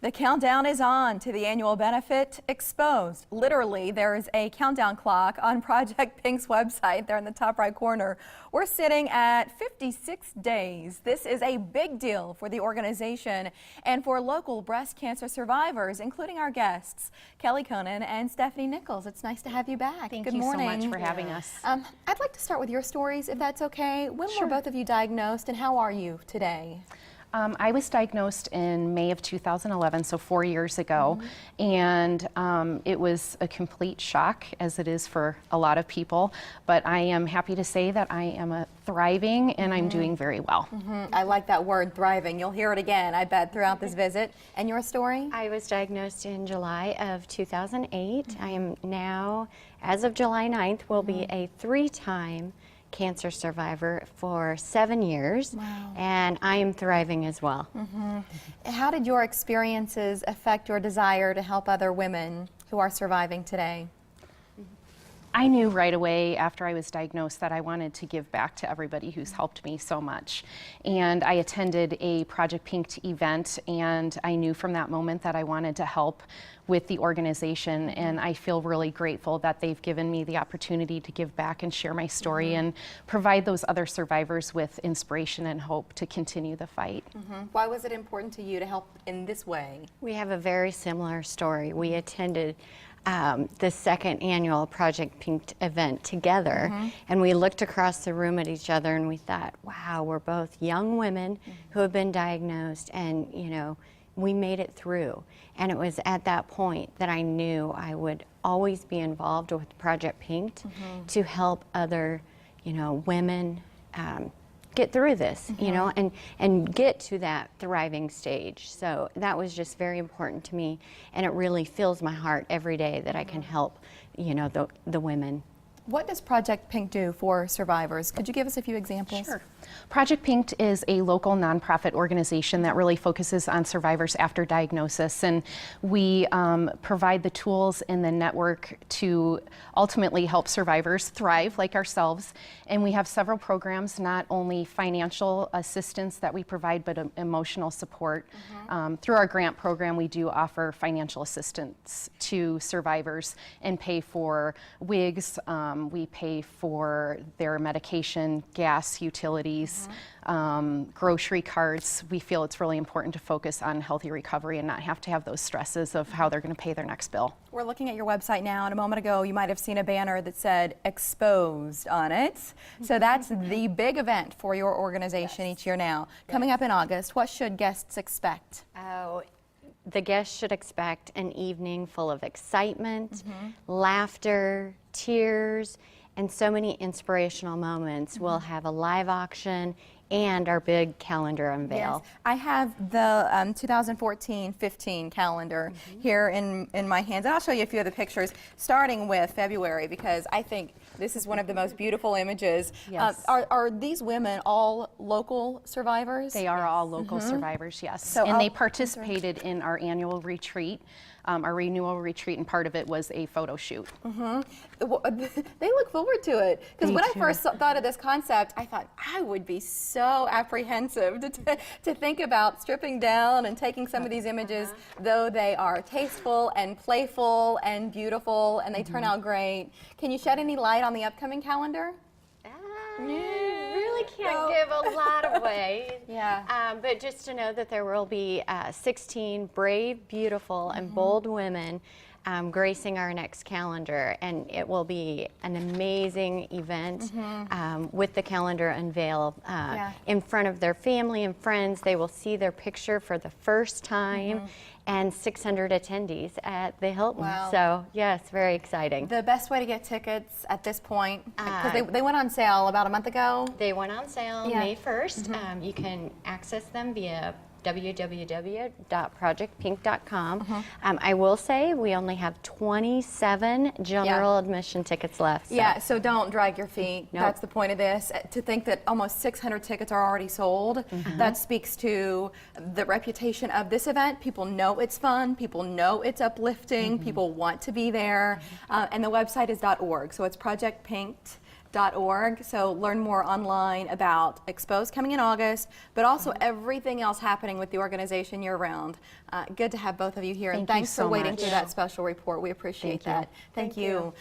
The countdown is on to the annual benefit Exposed. Literally, there is a countdown clock on Project Pink's website there in the top right corner. We're sitting at 56 days. This is a big deal for the organization and for local breast cancer survivors, including our guests, Kelly Conan and Stephanie Nichols. It's nice to have you back. Good morning. Thank you so much for having us. I'd like to start with your stories, if that's okay. When Sure. were both of you diagnosed, and how are you today? I was diagnosed in May of 2011, so 4 years ago, and it was a complete shock, as it is for a lot of people, but I am happy to say that I am thriving and I'm doing very well. I like that word, thriving. You'll hear it again, I bet, throughout this visit. And your story? I was diagnosed in July of 2008. I am now, as of July 9th, will be a 3-time cancer survivor for 7 years. Wow. And I am thriving as well. How did your experiences affect your desire to help other women who are surviving today? I knew right away after I was diagnosed that I wanted to give back to everybody who's helped me so much. And I attended a Project Pink event, and I knew from that moment that I wanted to help with the organization, and I feel really grateful that they've given me the opportunity to give back and share my story and provide those other survivors with inspiration and hope to continue the fight. Why was it important to you to help in this way? We have a very similar story. We attended the second annual Project Pink event together, and we looked across the room at each other and we thought, wow, we're both young women who have been diagnosed, and you know, we made it through. And it was at that point that I knew I would always be involved with Project Pink to help other, you know, women get through this, you know, and get to that thriving stage. So that was just very important to me, and it really fills my heart every day that I can help, you know, the women. What does Project Pink do for survivors? Could you give us a few examples? Sure. Project Pink is a local nonprofit organization that really focuses on survivors after diagnosis, and we provide the tools in the network to ultimately help survivors thrive like ourselves. And we have several programs, not only financial assistance that we provide, but emotional support. Through our grant program, we do offer financial assistance to survivors and pay for wigs, we pay for their medication, gas, utilities, grocery cards. We feel it's really important to focus on healthy recovery and not have to have those stresses of how they're going to pay their next bill. We're looking at your website now, and a moment ago you might have seen a banner that said Exposed on it. So that's the big event for your organization each year now. Coming up in August, what should guests expect? Oh, the guests should expect an evening full of excitement, laughter, tears, and so many inspirational moments. We'll have a live auction and our big calendar unveil. Yes. I have the 2014-15 calendar here in my hands. And I'll show you a few of the pictures, starting with February, because I think this is one of the most beautiful images. Yes. Are these women all local survivors? They are all local survivors, yes. So and they participated in our annual retreat, our renewal retreat, and part of it was a photo shoot. They look forward to it. Because They when I do. first thought of this concept, I thought I would be so apprehensive to think about stripping down and taking some of these images, though they are tasteful and playful and beautiful, and they turn out great. Can you shed any light on the upcoming calendar? Really can't give a lot away. Yeah. But just to know that there will be 16 brave, beautiful, and bold women gracing our next calendar, and it will be an amazing event with the calendar unveil in front of their family and friends. They will see their picture for the first time, and 600 attendees at the Hilton. Wow. So yes, very exciting. The best way to get tickets at this point, because they went on sale about a month ago. They went on sale Yeah. May 1st. You can access them via www.projectpink.com. I will say we only have 27 general admission tickets left. So. Yeah, so don't drag your feet. Nope. That's the point of this. To think that almost 600 tickets are already sold, that speaks to the reputation of this event. People know it's fun. People know it's uplifting. People want to be there. And the website is .org, so it's Project Pink. expose.org. So learn more online about Expose coming in August, but also everything else happening with the organization year-round. Good to have both of you here, and Thank you thanks for so waiting much. through that special report. We appreciate that. Thank you.